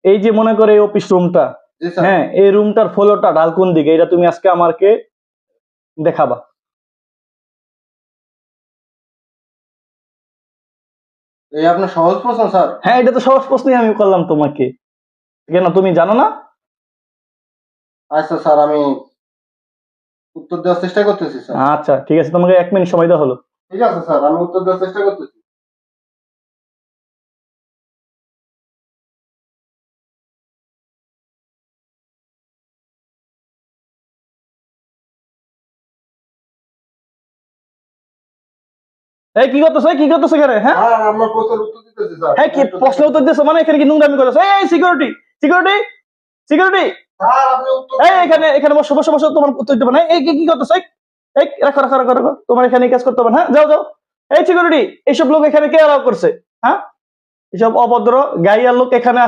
এই যে মনে করে এই অফিস রুমটা, জি স্যার। হ্যাঁ, এই রুমটার ফ্লোরটা ঢাল কোন দিকে, এটা তুমি আজকে আমাকে দেখাবা। এই আপনার সহজ প্রশ্ন স্যার। হ্যাঁ, এটা তো সহজ প্রশ্নই আমি করলাম তোমাকে, কেন তুমি জানো না? আচ্ছা স্যার, আমি উত্তর দেওয়ার চেষ্টা করতেছি স্যার। আচ্ছা ঠিক আছে, তোমাকে 1 মিনিট সময় দেওয়া হলো। ঠিক আছে স্যার, আমি উত্তর দেওয়ার চেষ্টা করতেছি। এই কি করতেছো, কি করতেছো এখানে? হ্যাঁ স্যার, আপনার প্রশ্নের উত্তর দিতেছি স্যার। হ্যাঁ, কি প্রশ্ন উত্তর দিচ্ছ মানে এখানে কি নোংরামি করেছো? এই সিকিউরিটি, সিকিউরিটি, সিকিউরিটি, স্যার, আপনি উত্তর এই দিন। এখানে এখানে বসো বসো বসো, তোমার উত্তর দিতে হবে না। এই কি করতেছো? এই রাখো রাখো রাখো রাখো, তোমার এখানে এই কাজ করতে হবে না। হ্যাঁ, যাও যাও। এই সিকিউরিটি, এইসব লোক এখানে কে অ্যালাউ করছে? হ্যাঁ, এসব অভদ্র গাইয়ার লোক এখানে